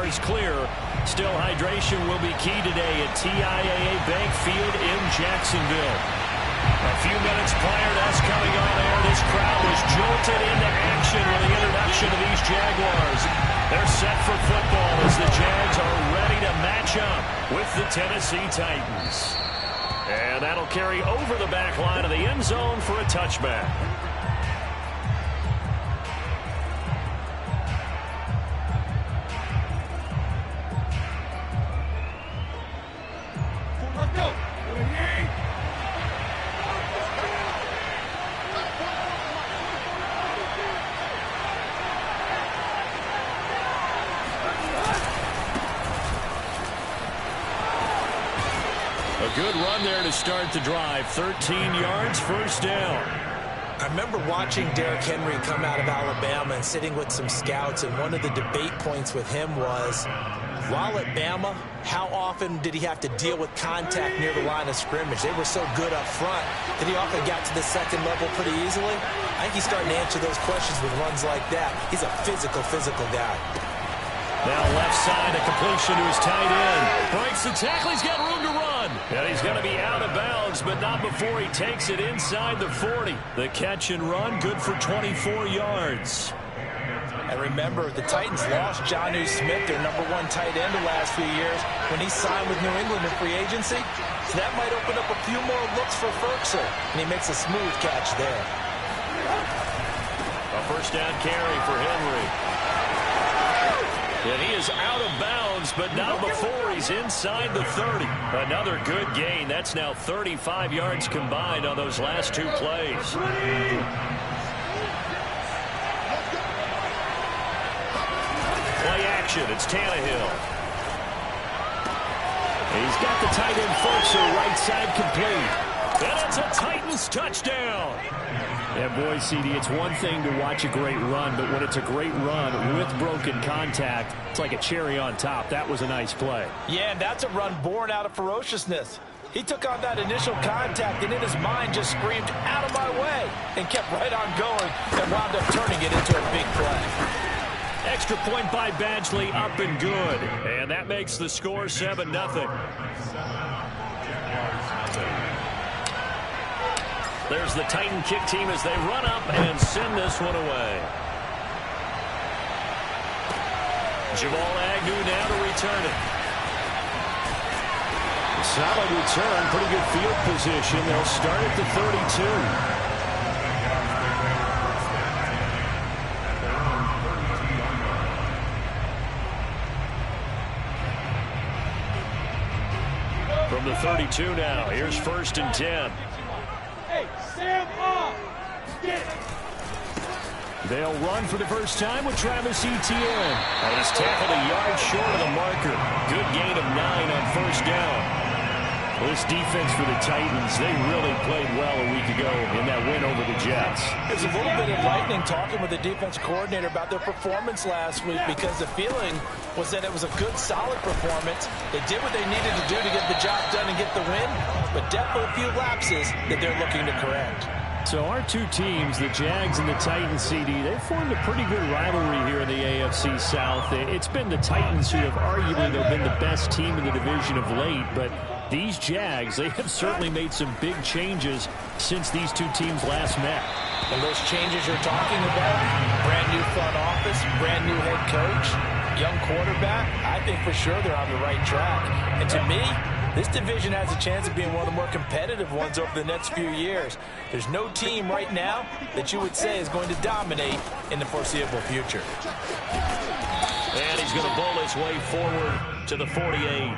Jaguars clear. Still, hydration will be key today at TIAA Bank Field in Jacksonville. A few minutes prior to us coming on air, this crowd was jolted into action with the introduction of these Jaguars. They're set for football as the Jags are ready to match up with the Tennessee Titans. And that'll carry over the back line of the end zone for a touchback. Good run there to start the drive. 13 yards, first down. I remember watching Derrick Henry come out of Alabama and sitting with some scouts, and one of the debate points with him was, while at Bama, how often did he have to deal with contact near the line of scrimmage? They were so good up front that he often got to the second level pretty easily. I think he's starting to answer those questions with runs like that. He's a physical guy. Now left side, a completion to his tight end. Breaks the tackle, he's got room to run. And he's going to be out of bounds, but not before he takes it inside the 40. The catch and run, good for 24 yards. And remember, the Titans lost Jonnu Smith, their #1 tight end the last few years, when he signed with New England in free agency. So that might open up a few more looks for Ferguson. And he makes a smooth catch there. A first down carry for Henry. And he is out of bounds, but not before he's inside the 30. Another good gain. That's now 35 yards combined on those last two plays. Play action. It's Tannehill. He's got the tight end Ferguson right side complete. And it's a Titans touchdown. Yeah, boy, CD, it's one thing to watch a great run, but when it's a great run with broken contact, it's like a cherry on top. That was a nice play. Yeah, and that's a run born out of ferociousness. He took on that initial contact and in his mind just screamed, "Out of my way," and kept right on going and wound up turning it into a big play. Extra point by Badgley, up and good. And that makes the score 7-0. There's the Titan kick team as they run up and send this one away. Jamal Agnew now to return it. Solid return, pretty good field position. They'll start at the 32. From the 32 now, here's 1st and 10. They'll run for the first time with Travis Etienne. And he's tackled a yard short of the marker. Good gain of 9 on first down. Well, this defense for the Titans, they really played well a week ago in that win over the Jets. There's a little bit of lightning talking with the defense coordinator about their performance last week, because the feeling was that it was a good, solid performance. They did what they needed to do to get the job done and get the win, but definitely a few lapses that they're looking to correct. So our two teams, the Jags and the Titans, CD, they've formed a pretty good rivalry here in the AFC South. It's been the Titans who have arguably been the best team in the division of late, but these Jags, they have certainly made some big changes since these two teams last met. And those changes you're talking about, brand new front office, brand new head coach, young quarterback, I think for sure they're on the right track. And to me, this division has a chance of being one of the more competitive ones over the next few years. There's no team right now that you would say is going to dominate in the foreseeable future. And he's going to bowl his way forward to the 48.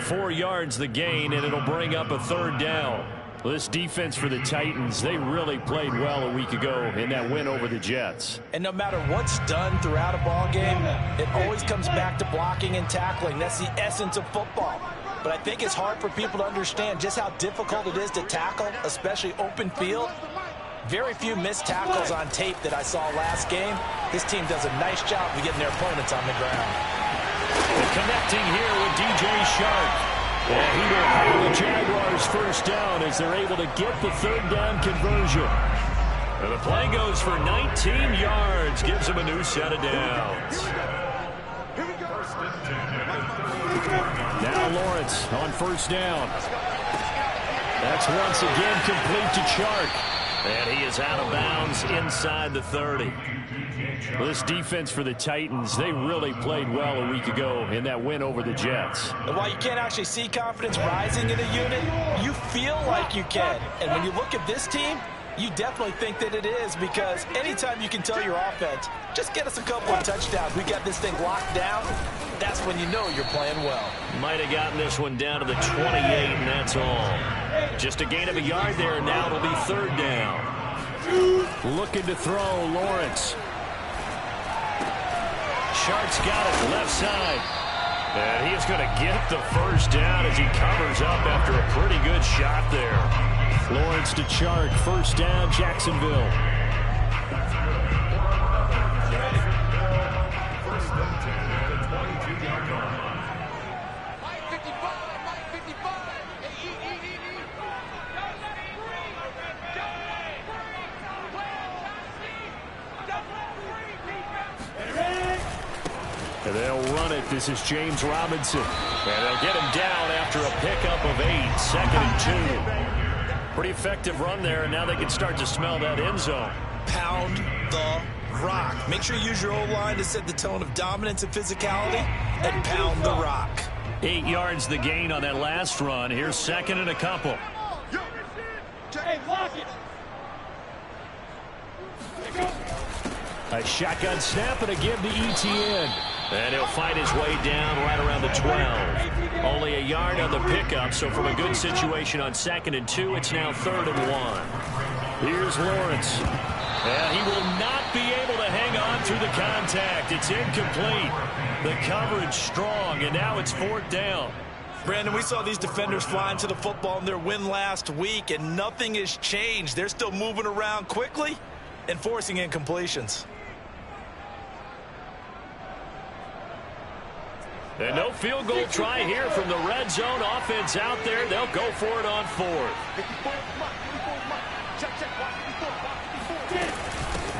4 yards the gain, and it'll bring up a 3rd down. Well, this defense for the Titans, they really played well a week ago in that win over the Jets. And no matter what's done throughout a ball game, it always comes back to blocking and tackling. That's the essence of football. But I think it's hard for people to understand just how difficult it is to tackle, especially open field. Very few missed tackles on tape that I saw last game. This team does a nice job of getting their opponents on the ground. And connecting here with DJ Shark. And he will have the Jaguars first down as they're able to get the 3rd down conversion. And the play goes for 19 yards. Gives him a new set of downs. Now Lawrence on first down. That's once again complete to Chark. And he is out of bounds inside the 30. This defense for the Titans, they really played well a week ago in that win over the Jets. And while you can't actually see confidence rising in a unit, you feel like you can. And when you look at this team, you definitely think that it is, because anytime you can tell your offense, just get us a couple of touchdowns, we got this thing locked down, that's when you know you're playing well. Might have gotten this one down to the 28, and that's all. Just a gain of a yard there, and now it'll be third down. Looking to throw, Lawrence. Shark's got it left side. And he is going to get the first down as he covers up after a pretty good shot there. Lawrence to Chark, first down, Jacksonville. And they'll run it. This is James Robinson. And they'll get him down after a pickup of 8, second and 2. Pretty effective run there, and now they can start to smell that end zone. Pound the rock. Make sure you use your O-line to set the tone of dominance and physicality, and pound the rock. 8 yards the gain on that last run. Here's second and a couple. Hey, lock it. A shotgun snap and a give to ETN. And he'll fight his way down right around the 12. Only a yard on the pickup, so from a good situation on second and 2, it's now third and 1. Here's Lawrence. And he will not be able to hang on through the contact. It's incomplete. The coverage strong, and now it's fourth down. Brandon, we saw these defenders flying to the football in their win last week, and nothing has changed. They're still moving around quickly and forcing incompletions. And no field goal try here from the red zone. Offense out there. They'll go for it on fourth.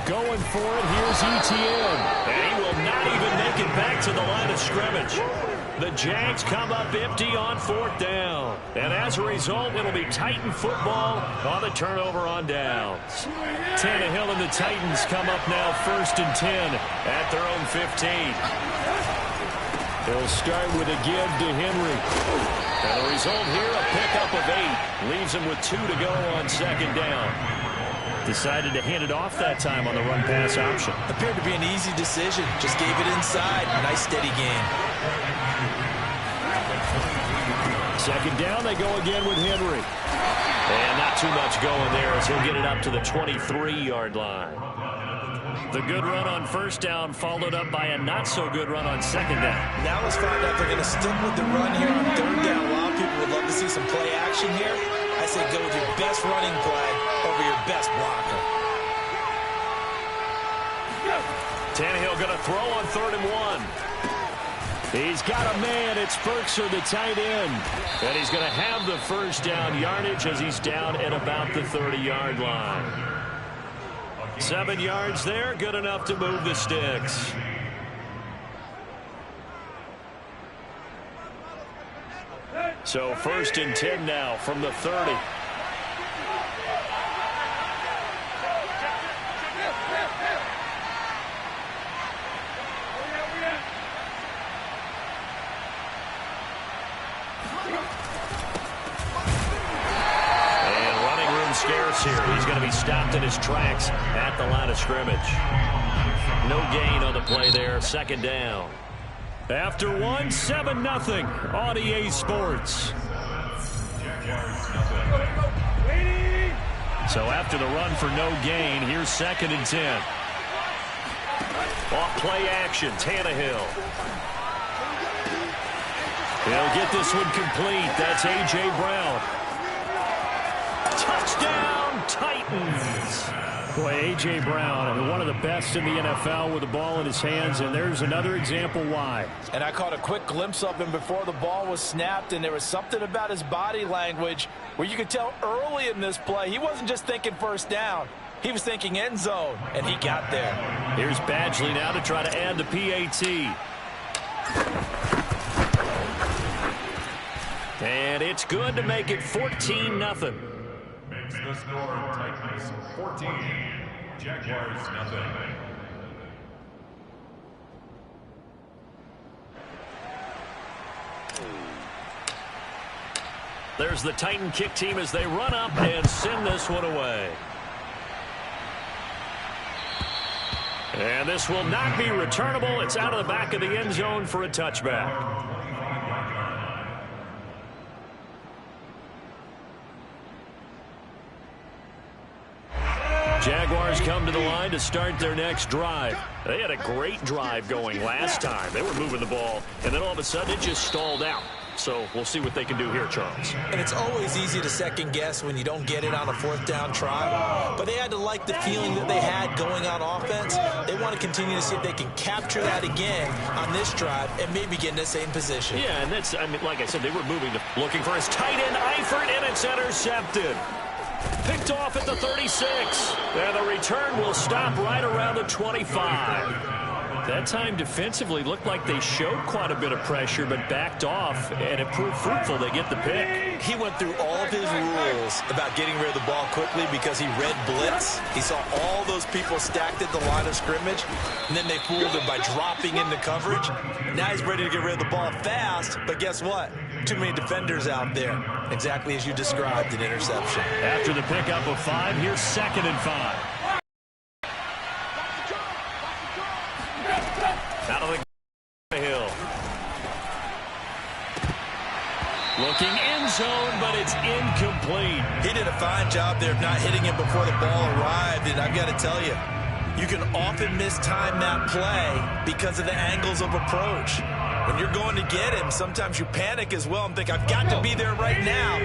Going for it. Here's ETN. And he will not even make it back to the line of scrimmage. The Jags come up empty on fourth down. And as a result, it'll be Titan football on the turnover on downs. Tannehill and the Titans come up now first and 10 at their own 15. They'll start with a give to Henry. And the result here, a pickup of 8. Leaves him with 2 to go on second down. Decided to hand it off that time on the run-pass option. Appeared to be an easy decision. Just gave it inside. Nice steady gain. Second down, they go again with Henry. And not too much going there as he'll get it up to the 23-yard line. The good run on first down followed up by a not-so-good run on second down. Now let's find out if they're going to stick with the run here on third down. A lot of people would love to see some play action here. I say go with your best running play over your best blocker. Tannehill going to throw on third and 1. He's got a man. It's Burkser, the tight end. And he's going to have the first down yardage as he's down at about the 30-yard line. 7 yards there, good enough to move the sticks. So first and 10 now from the 30. Scarce here. He's going to be stopped in his tracks at the line of scrimmage. No gain on the play there. Second down. After 1, 7-0 on EA Sports. So after the run for no gain, here's second and 10. Off play action, Tannehill. He'll get this one complete. That's A.J. Brown. Touchdown, Titans. Boy, A.J. Brown, one of the best in the NFL with the ball in his hands, and there's another example why. And I caught a quick glimpse of him before the ball was snapped, and there was something about his body language where you could tell early in this play he wasn't just thinking first down. He was thinking end zone, and he got there. Here's Badgley now to try to add the PAT. And it's good to make it 14-0. Makes the score Titans 14, Jaguars nothing. There's the Titan kick team as they run up and send this one away. And this will not be returnable. It's out of the back of the end zone for a touchback. Jaguars come to the line to start their next drive. They had a great drive going last time. They were moving the ball, and then all of a sudden it just stalled out. So we'll see what they can do here, Charles. And it's always easy to second guess when you don't get it on a fourth down try. But they had to like the feeling that they had going on offense. They want to continue to see if they can capture that again on this drive and maybe get in the same position. Yeah, and that's, I mean, like I said, they were moving, looking for his tight end, Eifert, and it's intercepted. Picked off at the 36. And the return will stop right around the 25. That time defensively looked like they showed quite a bit of pressure but backed off, and it proved fruitful. They get the pick. He went through all of his rules about getting rid of the ball quickly because he read blitz. He saw all those people stacked at the line of scrimmage, and then they fooled him by dropping into coverage. Now he's ready to get rid of the ball fast, but guess what? Too many defenders out there. Exactly as you described, an interception. After the pickup of 5, here's 2nd and 5. Out of the hill. Looking end zone, but it's incomplete. He did a fine job there of not hitting him before the ball arrived, and I've got to tell you, you can often mistime that play because of the angles of approach. When you're going to get him, sometimes you panic as well and think, I've got to be there right now.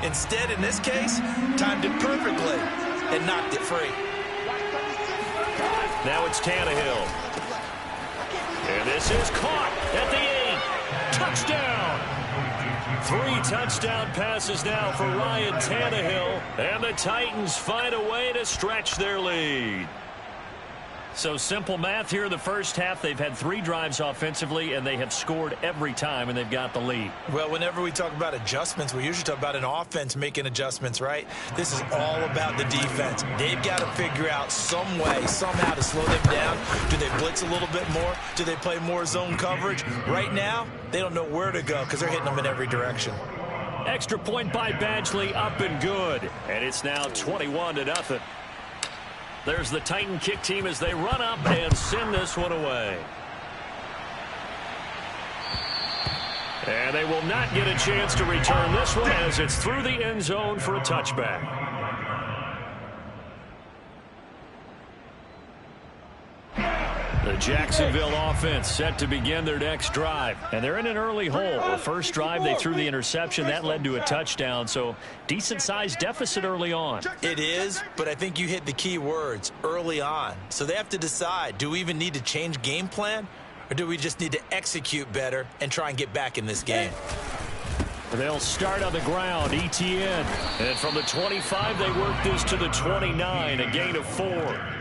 Instead, in this case, timed it perfectly and knocked it free. Now it's Tannehill. And this is caught at the 8. Touchdown. 3 touchdown passes now for Ryan Tannehill. And the Titans find a way to stretch their lead. So simple math here in the first half. They've had 3 drives offensively, and they have scored every time, and they've got the lead. Well, whenever we talk about adjustments, we usually talk about an offense making adjustments, right? This is all about the defense. They've got to figure out some way, somehow to slow them down. Do they blitz a little bit more? Do they play more zone coverage? Right now, they don't know where to go because they're hitting them in every direction. Extra point by Badgley, up and good. And it's now 21-0. There's the Titan kick team as they run up and send this one away. And they will not get a chance to return this one as it's through the end zone for a touchback. The Jacksonville offense set to begin their next drive. And they're in an early hole. The first drive, they threw the interception. That led to a touchdown. So decent-sized deficit early on. It is, but I think you hit the key words, early on. So they have to decide, do we even need to change game plan? Or do we just need to execute better and try and get back in this game? They'll start on the ground, Etienne. And from the 25, they work this to the 29, a gain of 4.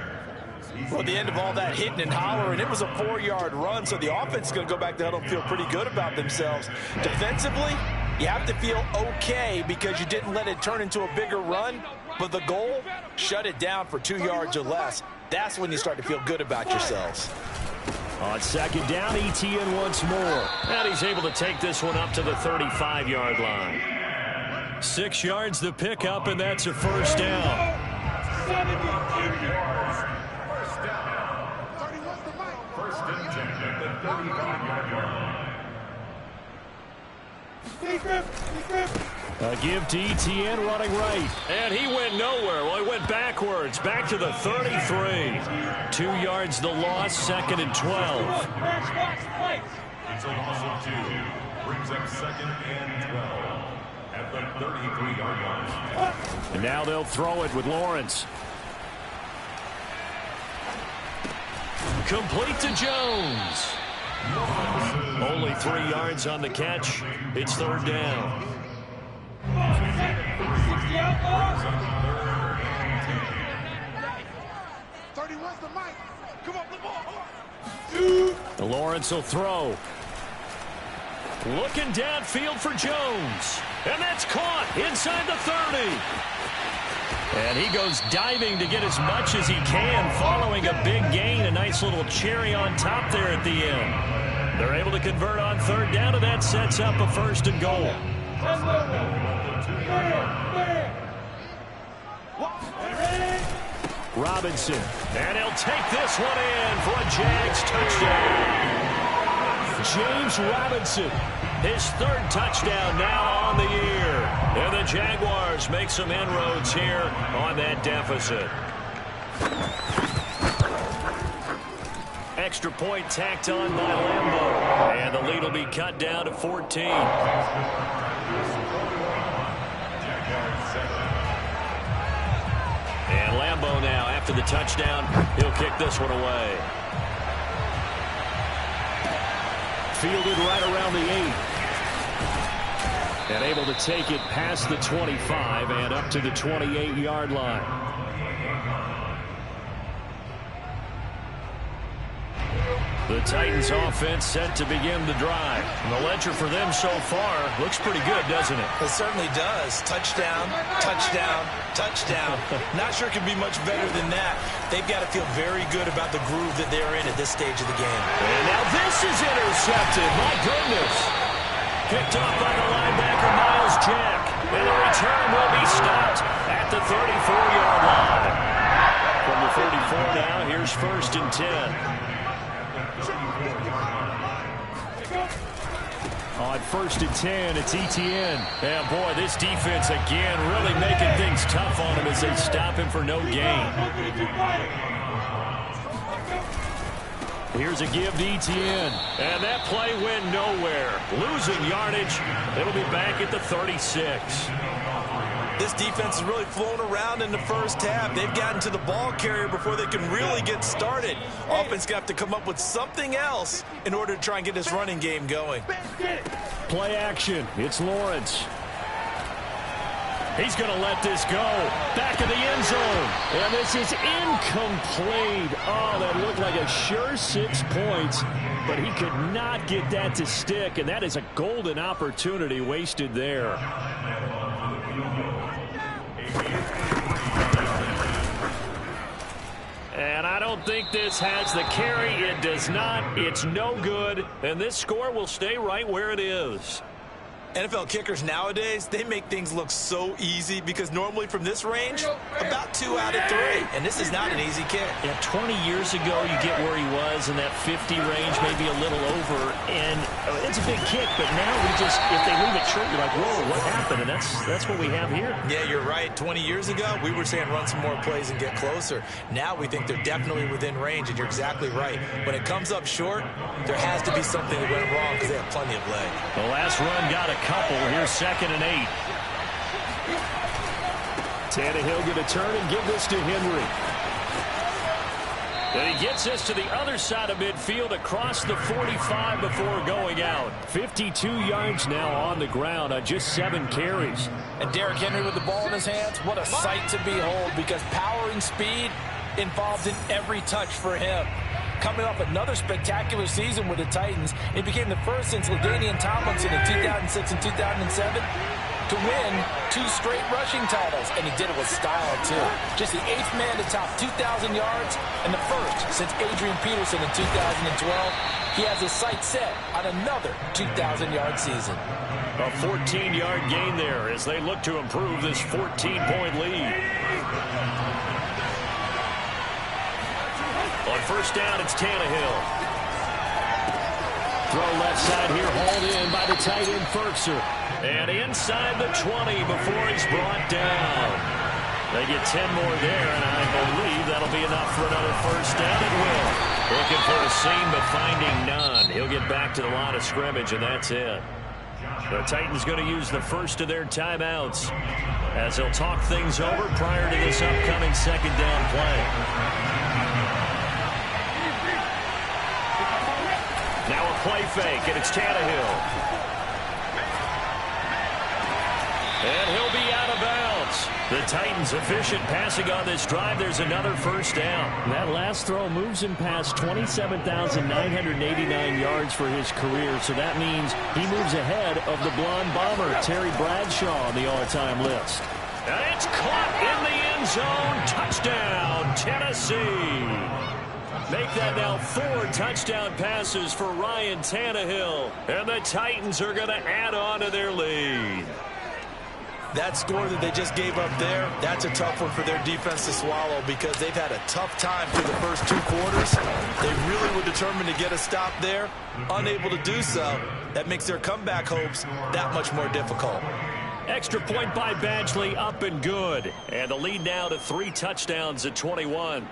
Well, at the end of all that hitting and hollering, it was a 4-yard run, so the offense is going to go back to huddle and feel pretty good about themselves. Defensively, you have to feel okay because you didn't let it turn into a bigger run, but the goal, shut it down for 2 yards or less. That's when you start to feel good about yourselves. On 2nd down, Etienne once more. And he's able to take this one up to the 35-yard line. 6 yards the pickup, and that's a first down. 17 yards. First and 10 at the 35-yard line. A give to Etienne running right. And he went nowhere. Well, he went backwards. Back to the 33. 2 yards the loss, 2nd and 12. It's a loss of 2. Brings up 2nd and 12 at the 33-yard line. And now they'll throw it with Lawrence. Complete to Jones. Only 3 yards on the catch. It's 3rd down. Come on, Lawrence will throw. Looking downfield for Jones. And that's caught inside the 30. And he goes diving to get as much as he can following a big gain. A nice little cherry on top there at the end. They're able to convert on third down, and that sets up a 1st and goal. Robinson, and he'll take this one in for a Jags touchdown. James Robinson, his 3rd touchdown now on the year. And the Jaguars make some inroads here on that deficit. Extra point tacked on by Lambeau. And the lead will be cut down to 14. And Lambeau now, after the touchdown, he'll kick this one away. Fielded right around the 8. And able to take it past the 25 and up to the 28-yard line. The Titans offense set to begin the drive. And the ledger for them so far looks pretty good, doesn't it? It certainly does. Touchdown, touchdown, touchdown. Not sure it can be much better than that. They've got to feel very good about the groove that they're in at this stage of the game. And now this is intercepted. My goodness. Picked off by the linebacker, Miles Jack. And the return will be stopped at the 34-yard line. From the 34 now, here's 1st and 10. On 1st and 10, it's Etienne. And boy, this defense again really making things tough on him as they stop him for no gain. Here's a give to Etienne. And that play went nowhere. Losing yardage. It'll be back at the 36. This defense is really flown around in the first half. They've gotten to the ball carrier before they can really get started. Offense got to come up with something else in order to try and get this running game going. Play action. It's Lawrence. He's going to let this go. Back in the end zone. And this is incomplete. Oh, that looked like a sure 6 points. But he could not get that to stick. And that is a golden opportunity wasted there. And I don't think this has the carry. It does not. It's no good. And this score will stay right where it is. NFL kickers nowadays, they make things look so easy because normally from this range, about 2 out of 3. And this is not an easy kick. Yeah, 20 years ago, you get where he was in that 50 range, maybe a little over. And it's a big kick, but now we just, if they leave it short, you're like, whoa, what happened? And that's what we have here. Yeah, you're right. 20 years ago, we were saying run some more plays and get closer. Now we think they're definitely within range, and you're exactly right. When it comes up short, there has to be something that went wrong because they have plenty of leg. The last run got a couple. Here's 2nd and 8. Tannehill going to turn and give this to Henry. And he gets this to the other side of midfield across the 45 before going out. 52 yards now on the ground on just 7 carries. And Derrick Henry with the ball in his hands, what a sight to behold, because power and speed involved in every touch for him. Coming off another spectacular season with the Titans, he became the first since LaDainian Tomlinson in 2006 and 2007 to win 2 straight rushing titles, and he did it with style, too. Just the 8th man to top 2,000 yards and the first since Adrian Peterson in 2012. He has his sights set on another 2,000-yard season. A 14-yard gain there as they look to improve this 14-point lead. On 1st down, it's Tannehill. Throw left side here, hauled in by the tight end, Ferkser. And inside the 20 before he's brought down. They get 10 more there, and I believe that'll be enough for another 1st down. It will. Looking for a seam, but finding none. He'll get back to the line of scrimmage, and that's it. The Titans going to use the first of their timeouts as they'll talk things over prior to this upcoming 2nd down play. Now a play fake, and it's Tannehill. And he'll be out of bounds. The Titans efficient passing on this drive. There's another first down. That last throw moves him past 27,989 yards for his career, so that means he moves ahead of the blonde bomber, Terry Bradshaw, on the all-time list. And it's caught in the end zone. Touchdown, Tennessee. Make that now 4 touchdown passes for Ryan Tannehill. And the Titans are going to add on to their lead. That score that they just gave up there, that's a tough one for their defense to swallow because they've had a tough time through the first 2 quarters. They really were determined to get a stop there. Unable to do so, that makes their comeback hopes that much more difficult. Extra point by Badgley, up and good. And the lead now to 3 touchdowns at 21.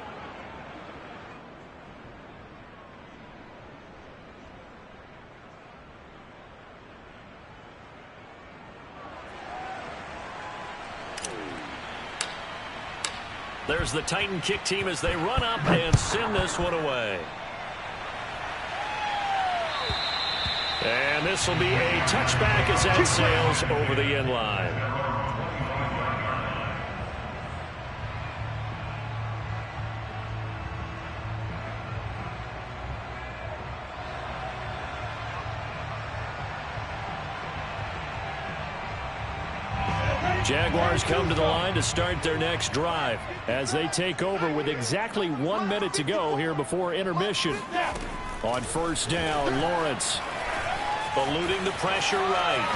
There's the Titan kick team as they run up and send this one away. And this will be a touchback as that sails over the end line. Jaguars come to the line to start their next drive as they take over with exactly 1 minute to go here before intermission. On first down, Lawrence eluding the pressure right.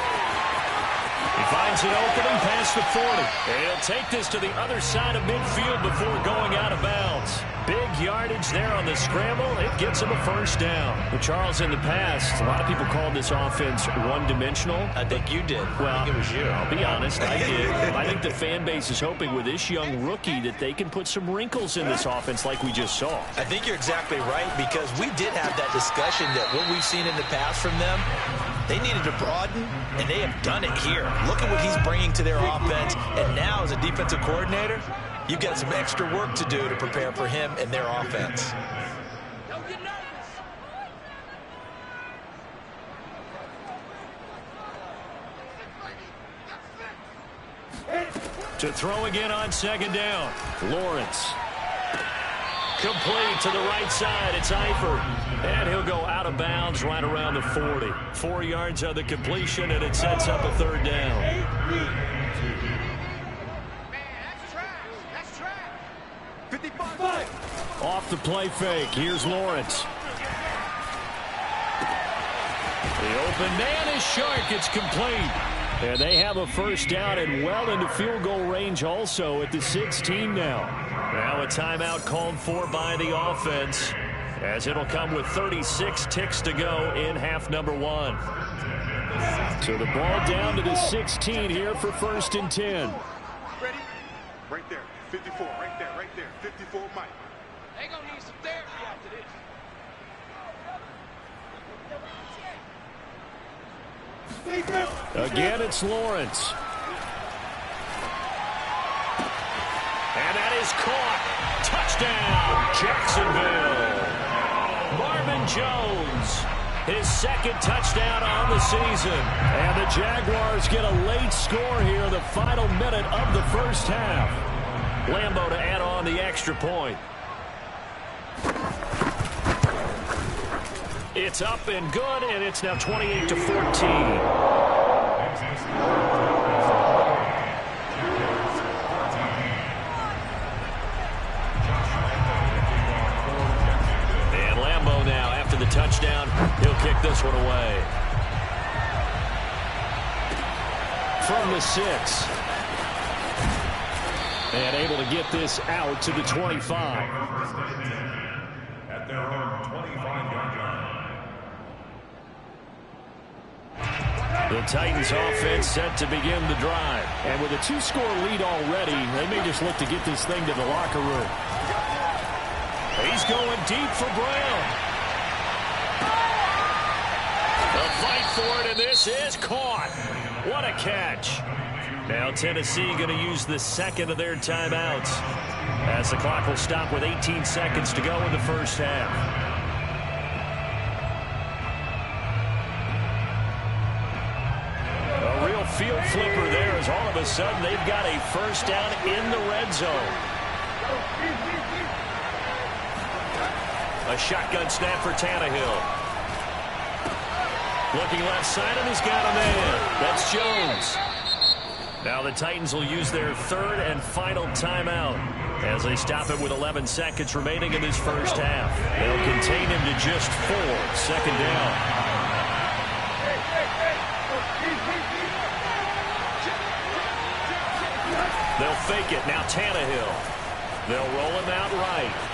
He finds an opening past the 40. And he'll take this to the other side of midfield before going out of bounds. Big yardage there on the scramble. It gets him a first down. Well, Charles, in the past, a lot of people called this offense one-dimensional. I think you did. Well, I think it was you. I'll be honest, I did. I think the fan base is hoping with this young rookie that they can put some wrinkles in this offense like we just saw. I think you're exactly right because we did have that discussion that what we've seen in the past from them, they needed to broaden, and they have done it here. Look at what he's bringing to their offense, and now as a defensive coordinator, you've got some extra work to do to prepare for him and their offense. Don't get nervous. To throw again on second down. Lawrence. Complete to the right side. It's Eifert. And he'll go out of bounds right around the 40. 4 yards on the completion, and it sets up a third down. Man, that's trash. That's trash. 55. Off the play fake. Here's Lawrence. The open man is Shark. It's complete. And they have a first down and well into field goal range also at the 16 now. Now a timeout called for by the offense as it'll come with 36 ticks to go in half number 1. So the ball down to the 16 here for 1st and 10. Ready? Right there. 54. Right there. Right there. 54, Mike. They gonna need some therapy after this. Again, it's Lawrence. And that is caught. Touchdown, Jacksonville. Marvin Jones, his 2nd touchdown on the season. And the Jaguars get a late score here, the final minute of the first half. Lambeau to add on the extra point. It's up and good, and it's now 28-14. And Lambeau now, after the touchdown, he'll kick this one away. From the 6. And able to get this out to the 25. At their own 25-yard line. The Titans offense set to begin the drive. And with a 2-score lead already, they may just look to get this thing to the locker room. He's going deep for Brown. The fight for it, and this is caught. What a catch. Now Tennessee going to use the 2nd of their timeouts as the clock will stop with 18 seconds to go in the first half. field flipper there as all of a sudden they've got a first down in the red zone. A shotgun snap for Tannehill. Looking left side, and he's got a man. That's Jones. Now the Titans will use their third and final timeout as they stop it with 11 seconds remaining in this first half. They'll contain him to just 4. Second down. They'll fake it. Now Tannehill. They'll roll him out right.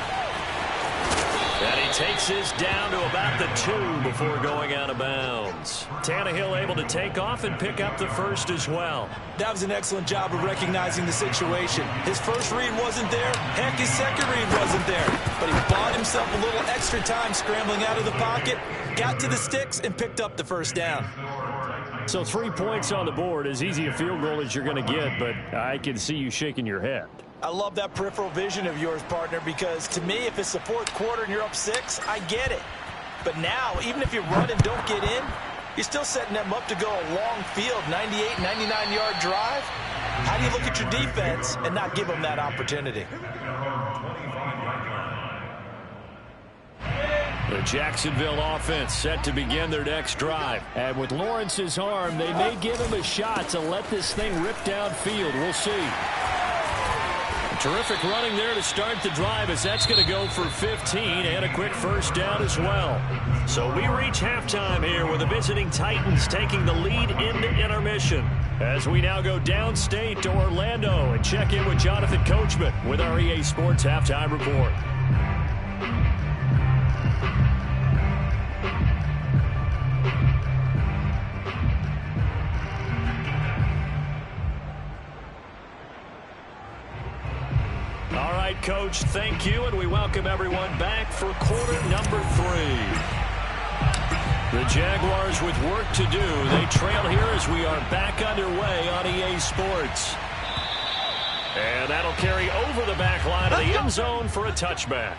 And he takes this down to about the 2 before going out of bounds. Tannehill able to take off and pick up the first as well. That was an excellent job of recognizing the situation. His first read wasn't there. Heck, his second read wasn't there. But he bought himself a little extra time scrambling out of the pocket, got to the sticks, and picked up the first down. So 3 points on the board, as easy a field goal as you're going to get, but I can see you shaking your head. I love that peripheral vision of yours, partner, because to me, if it's the fourth quarter and you're up 6, I get it. But now, even if you run and don't get in, you're still setting them up to go a long field, 98, 99-yard drive. How do you look at your defense and not give them that opportunity? The Jacksonville offense set to begin their next drive. And with Lawrence's arm, they may give him a shot to let this thing rip downfield. We'll see. Terrific running there to start the drive, as that's going to go for 15 and a quick first down as well. So we reach halftime here with the visiting Titans taking the lead into intermission, as we now go downstate to Orlando and check in with Jonathan Coachman with our EA Sports Halftime Report. All right, Coach, thank you, and we welcome everyone back for quarter number 3. The Jaguars with work to do. They trail here as we are back underway on EA Sports. And that'll carry over the back line of the end zone for a touchback.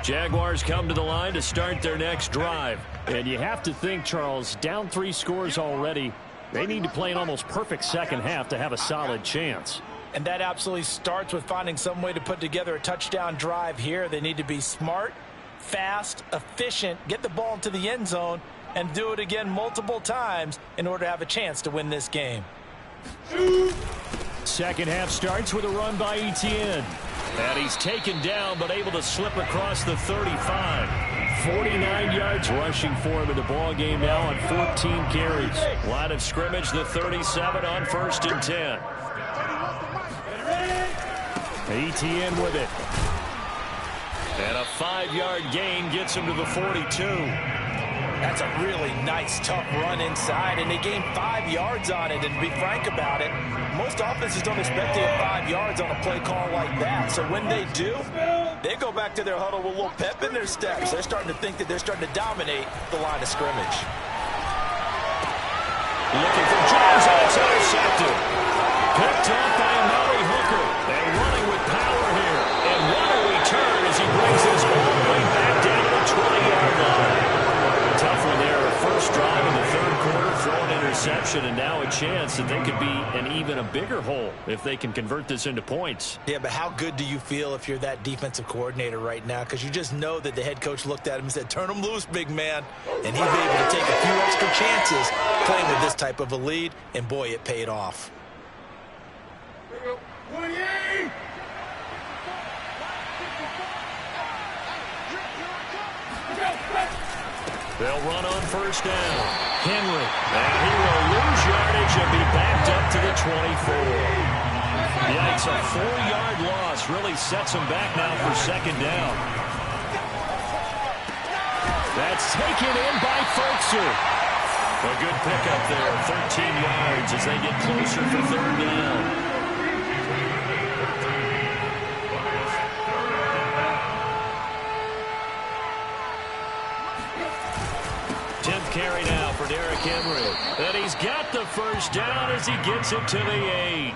Jaguars come to the line to start their next drive. And you have to think, Charles, down 3 scores already. They need to play an almost perfect second half to have a solid chance. And that absolutely starts with finding some way to put together a touchdown drive here. They need to be smart, fast, efficient, get the ball into the end zone, and do it again multiple times in order to have a chance to win this game. Second half starts with a run by Etienne. And he's taken down, but able to slip across the 35. 49 yards rushing for him in the ball game now on 14 carries. Line of scrimmage, the 37 on 1st and 10. Etienne with it. And a 5-yard gain gets him to the 42. That's a really nice, tough run inside, and they gained 5 yards on it. And to be frank about it, most offenses don't expect to get 5 yards on a play call like that. So when they do, they go back to their huddle with a little pep in their steps. They're starting to think that they're starting to dominate the line of scrimmage. Looking for Jones, and it's intercepted. Picked off by Amari Hooker. And running with power here. And what a return as he brings this all the way back down to the 20-yard line. Tough one there. First drive in the third quarter, throw an interception, and now a chance that they could be an even a bigger hole if they can convert this into points. Yeah, but how good do you feel if you're that defensive coordinator right now? Because you just know that the head coach looked at him and said, turn him loose, big man. And he'd be able to take a few extra chances playing with this type of a lead, and boy, it paid off. They'll run on first down. Henry. And he will lose yardage and be backed up to the 24. Yikes, a 4-yard loss really sets him back now for second down. That's taken in by Folkser. A good pickup there, 13 yards as they get closer for third down. Carry now for Derrick Henry. And he's got the first down as he gets it to the 8.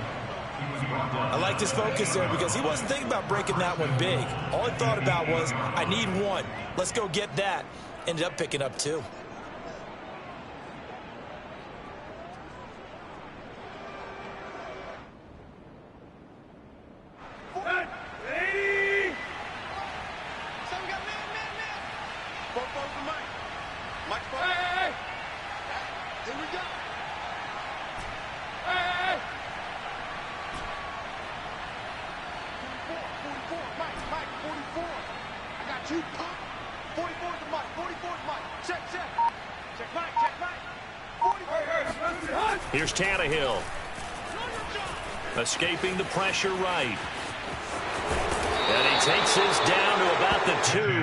I liked his focus there because he wasn't thinking about breaking that one big. All he thought about was, I need one. Let's go get that. Ended up picking up two. Here's Tannehill. Escaping the pressure right. And he takes this down to about the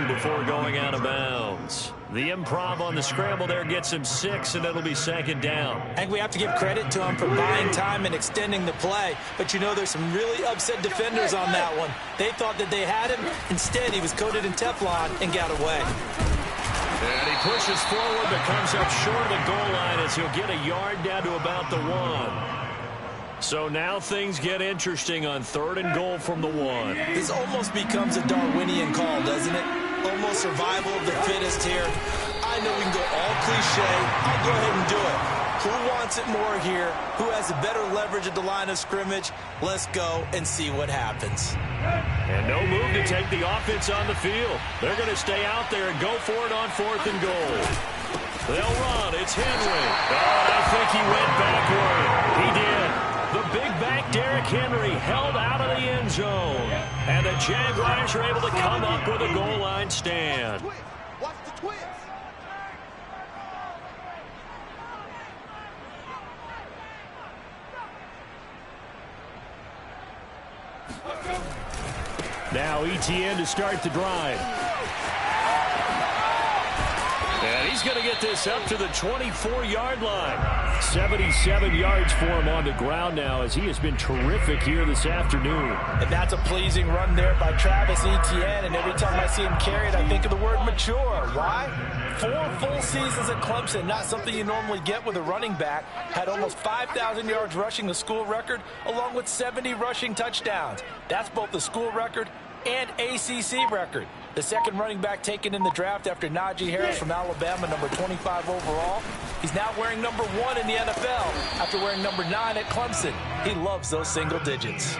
2 before going out of bounds. The improv on the scramble there gets him 6, and it'll be second down. I think we have to give credit to him for buying time and extending the play. But, you know, there's some really upset defenders on that one. They thought that they had him. Instead, he was coated in Teflon and got away. And he pushes forward, but comes up short of the goal line as he'll get a yard down to about the 1. So now things get interesting on 3rd and goal from the 1. This almost becomes a Darwinian call, doesn't it? Almost survival of the fittest here. I know we can go all cliche. I'll go ahead and do it. Who wants it more here? Who has a better leverage at the line of scrimmage? Let's go and see what happens. And no move to take the offense on the field. They're going to stay out there and go for it on 4th and goal. They'll run. It's Henry. Oh, I think he went backward. He did. The big back Derrick Henry held out of the end zone. And the Jaguars are able to come up with a goal line stand. Watch the twist. Now Etienne to start the drive. And he's going to get this up to the 24-yard line. 77 yards for him on the ground now as he has been terrific here this afternoon. And that's a pleasing run there by Travis Etienne. And every time I see him carry it, I think of the word mature. Why? 4 full seasons at Clemson, not something you normally get with a running back. Had almost 5,000 yards rushing, the school record, along with 70 rushing touchdowns. That's both the school record and ACC record. The second running back taken in the draft after Najee Harris from Alabama, number 25 overall. He's now wearing number 1 in the NFL after wearing number 9 at Clemson. He loves those single digits.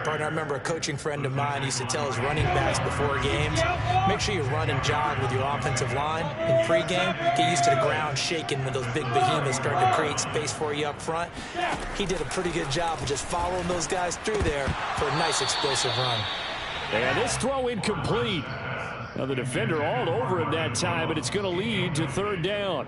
Partner, I remember a coaching friend of mine used to tell his running backs before games, make sure you run and jog with your offensive line in pregame. Get used to the ground shaking when those big behemoths start to create space for you up front. He did a pretty good job of just following those guys through there for a nice explosive run. And this throw incomplete. Now the defender all over him that time, but it's going to lead to 3rd down.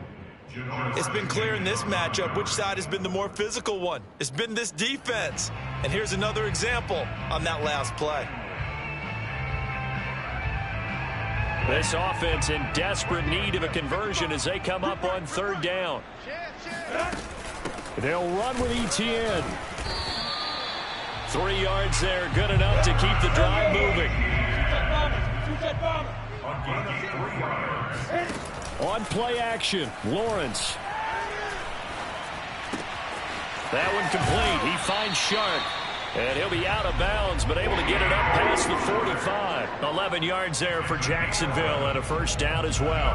It's been clear in this matchup which side has been the more physical one. It's been this defense. And here's another example on that last play. This offense in desperate need of a conversion as they come up on 3rd down. They'll run with Etienne. 3 yards there, good enough to keep the drive moving. On play action, Lawrence. That one complete. He finds Sharp. And he'll be out of bounds, but able to get it up past the 45. 11 yards there for Jacksonville and a 1st down as well.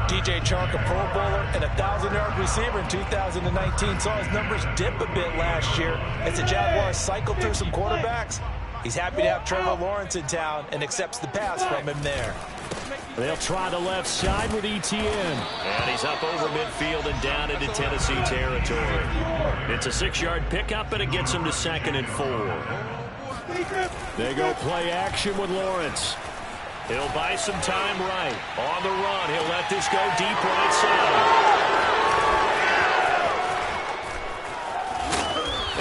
DJ Chark, a Pro Bowler and a 1,000-yard receiver in 2019, saw his numbers dip a bit last year as the Jaguars cycled through some quarterbacks. He's happy to have Trevor Lawrence in town and accepts the pass from him there. They'll try the left side with Etienne. And he's up over midfield and down into Tennessee territory. It's a 6-yard pickup, and it gets him to 2nd and 4. They go play action with Lawrence. He'll buy some time right. On the run, he'll let this go deep right side.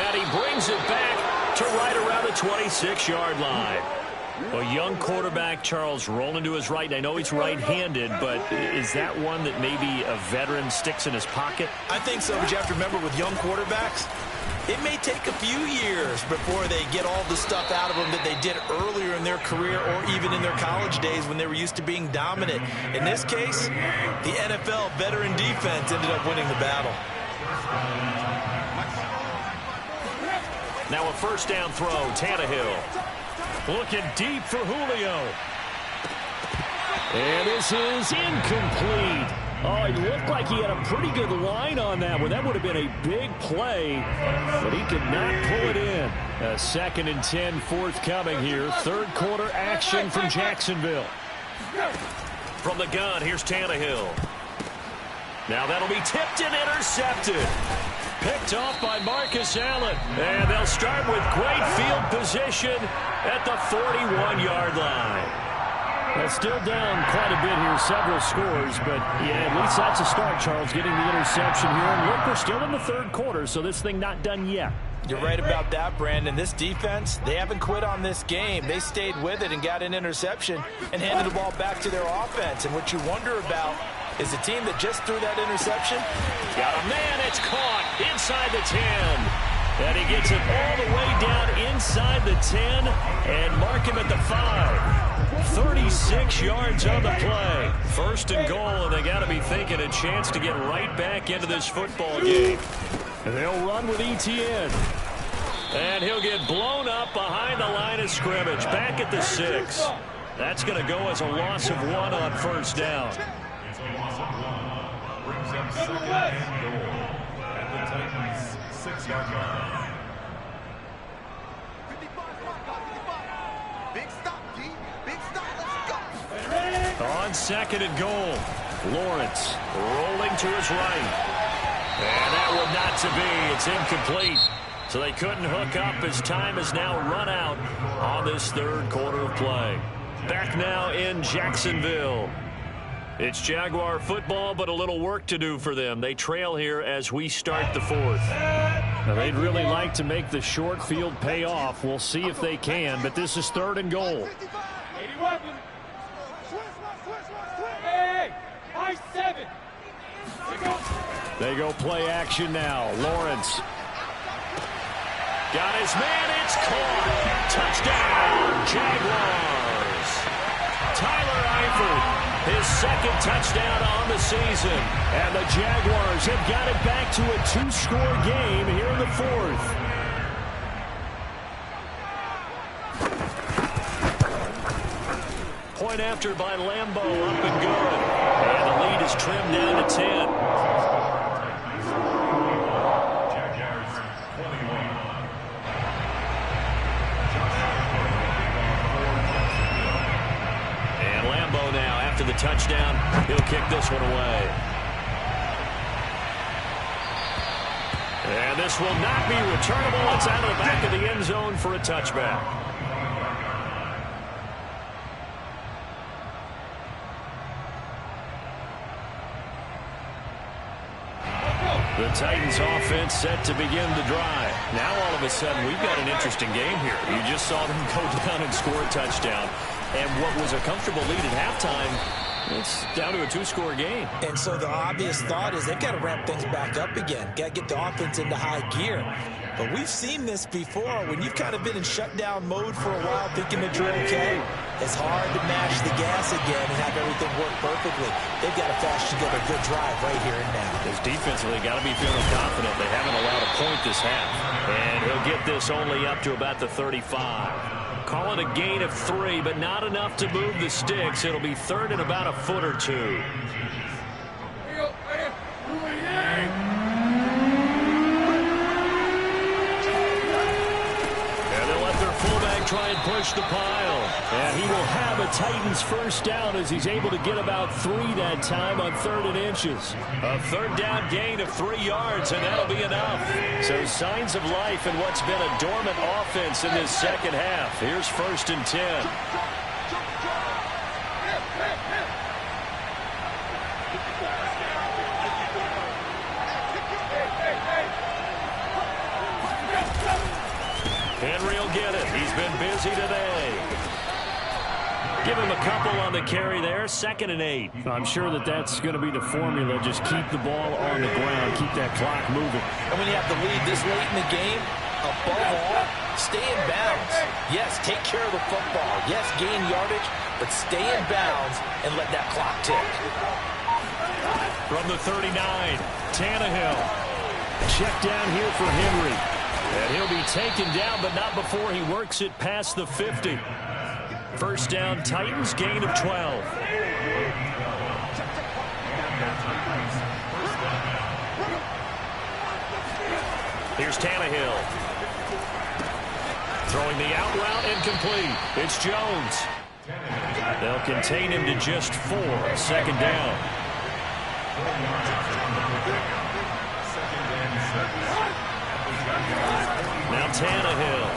And he brings it back to right around the 26-yard line. A young quarterback, Charles, rolling to his right. And I know he's right-handed, but is that one that maybe a veteran sticks in his pocket? I think so, but you have to remember with young quarterbacks, it may take a few years before they get all the stuff out of them that they did earlier in their career or even in their college days when they were used to being dominant. In this case, the NFL veteran defense ended up winning the battle. Now a first down throw, Tannehill. Looking deep for Julio. And this is incomplete. Oh, it looked like he had a pretty good line on that one. That would have been a big play, but he could not pull it in. A 2nd and 10 forthcoming here. Third quarter action from Jacksonville. From the gun, here's Tannehill. Now that'll be tipped and intercepted. Picked off by Marcus Allen. And they'll start with great field position at the 41-yard line. Well, still down quite a bit here, several scores, but yeah, at least that's a start, Charles, getting the interception here. And look, we're still in the third quarter, so this thing not done yet. You're right about that, Brandon. This defense, they haven't quit on this game. They stayed with it and got an interception and handed the ball back to their offense. And what you wonder about is the team that just threw that interception. Got a man, it's caught inside the 10. And he gets it all the way down inside the 10 and mark him at the 5. 36 yards on the play. First and goal, and they got to be thinking a chance to get right back into this football game. And they'll run with Etienne. And he'll get blown up behind the line of scrimmage. Back at the 6. That's going to go as a loss of 1 on first down. It's a loss of 1. Brings up 2nd and goal at the Titans' 6-yard line. On 2nd and goal, Lawrence rolling to his right. And that would not to be. It's incomplete. So they couldn't hook up as time has now run out on this third quarter of play. Back now in Jacksonville. It's Jaguar football, but a little work to do for them. They trail here as we start the 4th. Now, they'd really like to make the short field pay off. We'll see if they can, but this is 3rd and goal. They go play action now. Lawrence. Got his man. It's caught. Touchdown, Jaguars. Tyler Eifert, his 2nd touchdown on the season. And the Jaguars have got it back to a 2-score game here in the 4th. Point after by Lambeau, up and good. And the lead is trimmed down to 10. To the touchdown, he'll kick this one away. And this will not be returnable. It's out of the back of the end zone for a touchback. The Titans offense set to begin the drive. Now all of a sudden we've got an interesting game here. You just saw them go down and score a touchdown. And what was a comfortable lead at halftime, it's down to a 2-score game. And so the obvious thought is they've got to ramp things back up again. Got to get the offense into high gear. But we've seen this before. When you've kind of been in shutdown mode for a while thinking that you're okay, it's hard to mash the gas again and have everything work perfectly. They've got to flash together a good drive right here and now. Because defensively, got to be feeling confident. They haven't allowed a point this half. And he'll get this only up to about the 35. Call it a gain of 3, but not enough to move the sticks. It'll be 3rd and about a foot or 2. And they'll let their fullback try and push the pile. And he will have a Titans first down as he's able to get about 3 that time on 3rd and inches. A 3rd down gain of 3 yards, and that'll be enough. So signs of life in what's been a dormant offense in this second half. Here's 1st and 10. Henry will get it. He's been busy today. Give him a couple on the carry there. 2nd and 8. I'm sure that that's going to be the formula. Just keep the ball on the ground. Keep that clock moving. And when you have the lead this late in the game, above all, stay in bounds. Yes, take care of the football. Yes, gain yardage, but stay in bounds and let that clock tick. From the 39, Tannehill. Check down here for Henry. And he'll be taken down, but not before he works it past the 50. First down, Titans, gain of 12. Here's Tannehill. Throwing the out route, incomplete. It's Jones. They'll contain him to just 4. Second down. Now Tannehill.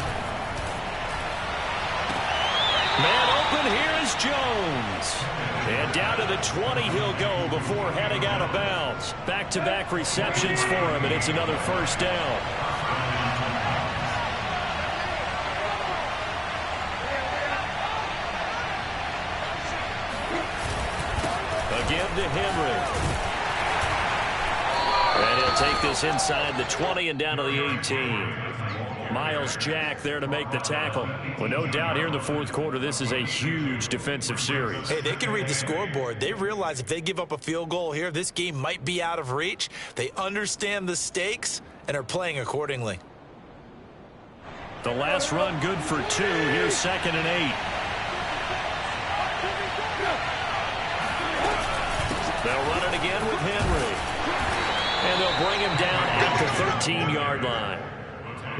Man open, here is Jones. And down to the 20 he'll go before heading out of bounds. Back-to-back receptions for him, and it's another first down. Again to Henry. And he'll take this inside the 20 and down to the 18. Myles Jack there to make the tackle. Well, no doubt here in the fourth quarter, this is a huge defensive series. Hey, they can read the scoreboard. They realize if they give up a field goal here, this game might be out of reach. They understand the stakes and are playing accordingly. The last run good for 2. Here's 2nd and 8. They'll run it again with Henry. And they'll bring him down at the 13-yard line.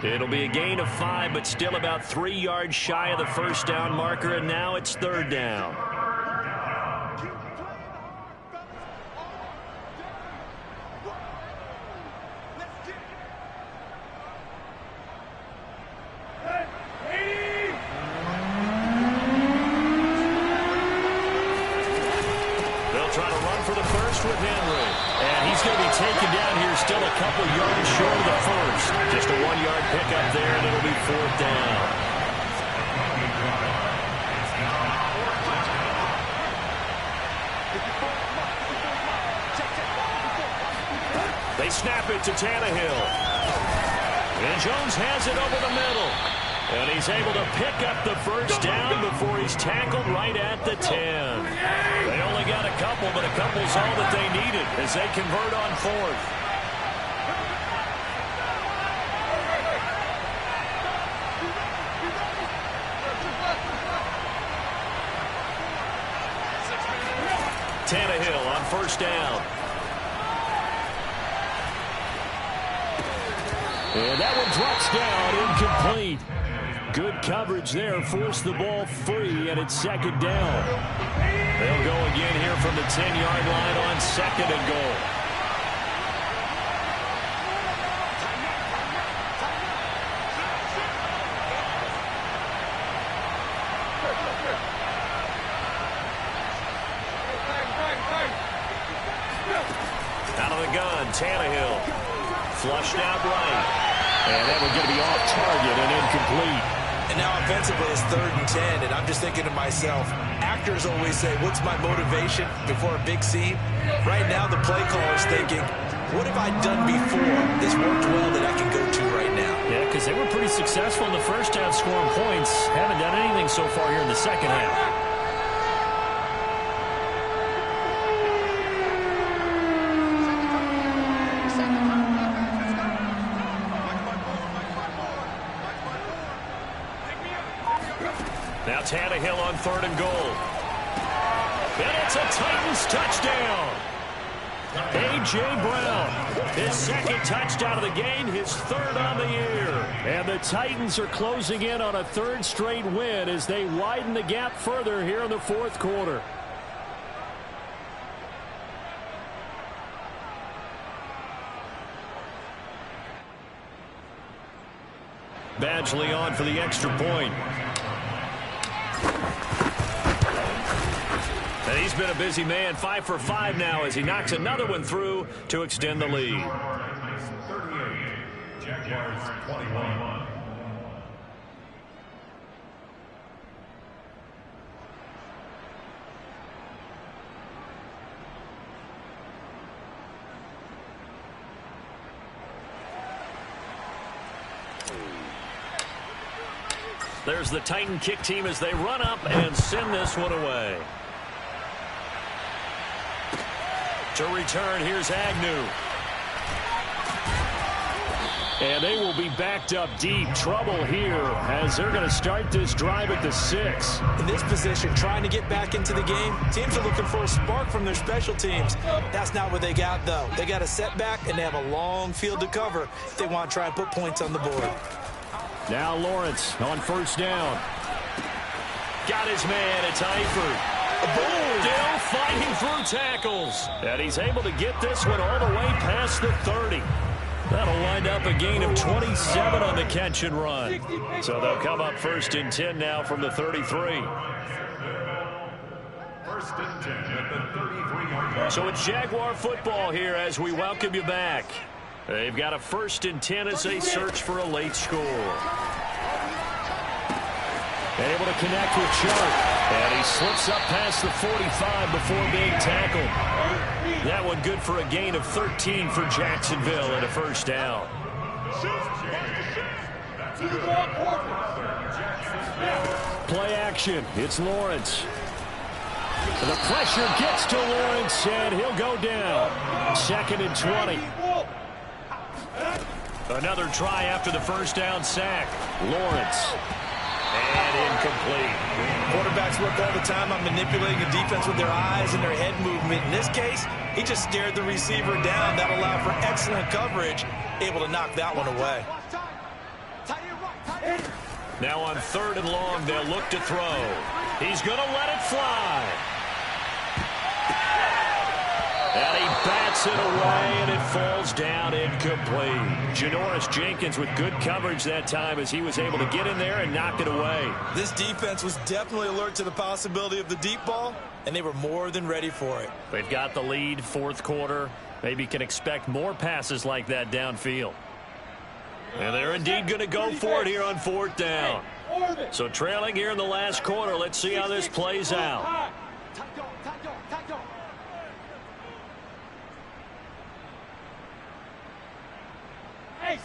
It'll be a gain of 5, but still about 3 yards shy of the first down marker, and now it's 3rd down. They'll try to run for the first with Henry. And he's going to be taken down here, still a couple yards short of the first. Just a 1-yard pickup there, and it'll be 4th down. They snap it to Tannehill. And Jones has it over the middle. And he's able to pick up the first down before he's tackled right at the 10. They only got a couple, but a couple's all that they needed as they convert on 4th. Tannehill on first down. And that one drops down, incomplete. Good coverage there, forced the ball free, and it's 2nd down. They'll go again here from the 10-yard line on 2nd and goal. Out of the gun, Tannehill. Flushed out right. And that one's going to be off target and incomplete. And now offensively it's 3rd and 10, and I'm just thinking to myself, actors always say, what's my motivation before a big scene? Right now the play caller's thinking, what have I done before that's worked well that I can go to right now? Yeah, because they were pretty successful in the first half scoring points. Haven't done anything so far here in the second half. Now Tannehill on 3rd and goal. And it's a Titans touchdown. A.J. Brown, his 2nd touchdown of the game, his 3rd on the year. And the Titans are closing in on a 3rd straight win as they widen the gap further here in the fourth quarter. Badgley on for the extra point. And he's been a busy man, 5 for 5 now as he knocks another one through to extend the lead. 38, Jaguars 21. There's the Titan kick team as they run up and send this one away. To return, here's Agnew. And they will be backed up deep. Trouble here as they're going to start this drive at the 6. In this position, trying to get back into the game, teams are looking for a spark from their special teams. That's not what they got, though. They got a setback, and they have a long field to cover if they want to try and put points on the board. Now Lawrence on first down. Got his man. It's Eifert. Still fighting through tackles. And he's able to get this one all the way past the 30. That'll wind up a gain of 27 on the catch and run. So they'll come up 1st and 10 now from the 33. 1st and 10 at the 33-yard line. So it's Jaguar football here as we welcome you back. They've got a 1st and 10 as they search for a late score. Able to connect with Chubb. And he slips up past the 45 before being tackled. That one good for a gain of 13 for Jacksonville and a 1st down. Play action. It's Lawrence. The pressure gets to Lawrence, and he'll go down. 2nd and 20. Another try after the 1st down sack. Lawrence. And incomplete. Quarterbacks work all the time on manipulating the defense with their eyes and their head movement. In this case, he just stared the receiver down. That allowed for excellent coverage, able to knock that one away. Now on 3rd and long, they'll look to throw. He's going to let it fly. And he bats it away, and it falls down incomplete. Janoris Jenkins with good coverage that time as he was able to get in there and knock it away. This defense was definitely alert to the possibility of the deep ball, and they were more than ready for it. They've got the lead, 4th quarter. Maybe can expect more passes like that downfield. And they're indeed going to go for it here on 4th down. So trailing here in the last quarter, let's see how this plays out.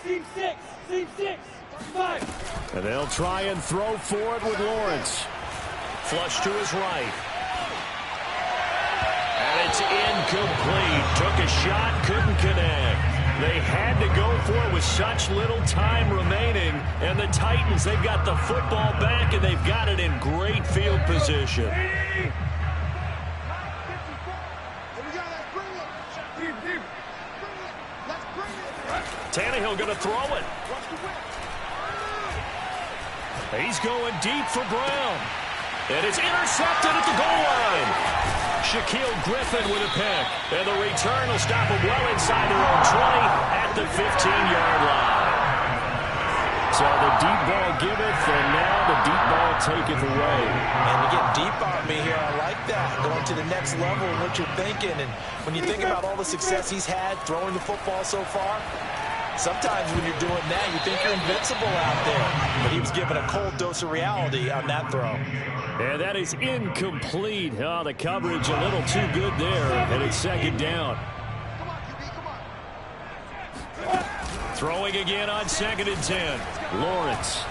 Seam 6, 5. And they'll try and throw for it with Lawrence. Flush to his right. And it's incomplete. Took a shot, couldn't connect. They had to go for it with such little time remaining. And the Titans, they've got the football back, and they've got it in great field position. Tannehill going to throw it. He's going deep for Brown. And it's intercepted at the goal line. Shaquille Griffin with a pick. And the return will stop him well inside their own 20 at the 15-yard line. So the deep ball giveth, and now the deep ball taketh away. And you get deep on me here. I like that. Going to the next level of what you're thinking. And when you think about all the success he's had throwing the football so far, sometimes when you're doing that, you think you're invincible out there. But he was given a cold dose of reality on that throw. And that is incomplete. Oh, the coverage a little too good there. And it's 2nd down. Throwing again on 2nd and 10. Lawrence.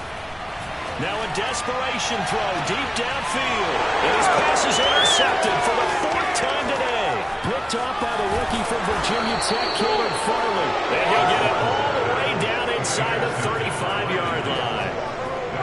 Now a desperation throw deep downfield. And his pass is intercepted for the 4th time today. Picked off by the rookie from Virginia Tech, Caleb Farley. And he'll get it all the way down inside the 35-yard line.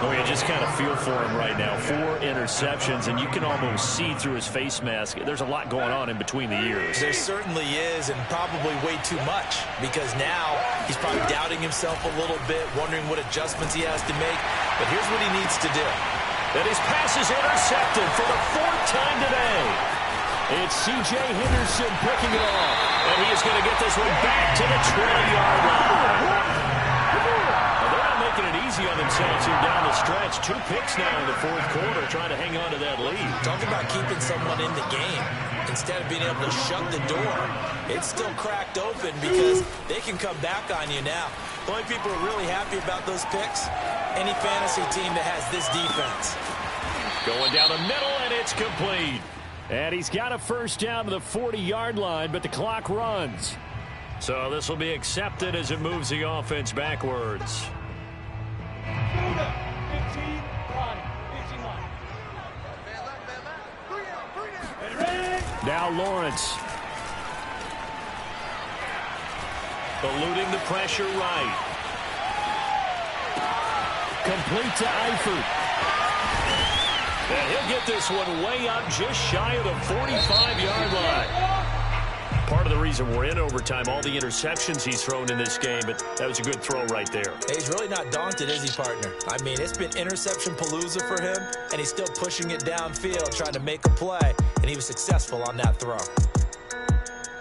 Oh, you just kind of feel for him right now. 4 interceptions, and you can almost see through his face mask. There's a lot going on in between the ears. There certainly is, and probably way too much, because now he's probably doubting himself a little bit, wondering what adjustments he has to make. But here's what he needs to do. And his pass is intercepted for the 4th time today. It's C.J. Henderson picking it off. And he is going to get this one back to the 20-yard line. Well, they're not making it easy on themselves here down the stretch. 2 picks now in the 4th quarter, trying to hang on to that lead. Talk about keeping someone in the game. Instead of being able to shut the door, it's still cracked open because they can come back on you now. The only people who are really happy about those picks, any fantasy team that has this defense. Going down the middle, and it's complete. And he's got a 1st down to the 40-yard line, but the clock runs. So this will be accepted as it moves the offense backwards. 15, 15, Now Lawrence. Eluding the pressure right. Complete to Eifert. And he'll get this one way up just shy of the 45-yard line. Part of the reason we're in overtime, all the interceptions he's thrown in this game, but that was a good throw right there. He's really not daunted, is he, partner? I mean, it's been interception palooza for him, and he's still pushing it downfield, trying to make a play, and he was successful on that throw.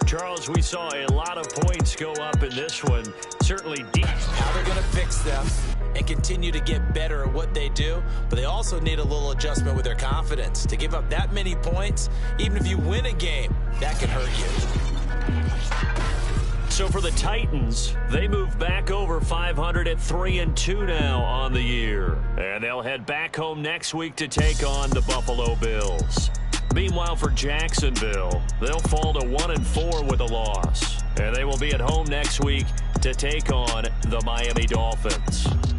Charles, we saw a lot of points go up in this one. Certainly deep. How they're going to fix them and continue to get better at what they do, but they also need a little adjustment with their confidence. To give up that many points, even if you win a game, that can hurt you. So for the Titans, they move back over 500 at 3-2 now on the year. And they'll head back home next week to take on the Buffalo Bills. Meanwhile, for Jacksonville, they'll fall to 1-4 with a loss. And they will be at home next week to take on the Miami Dolphins.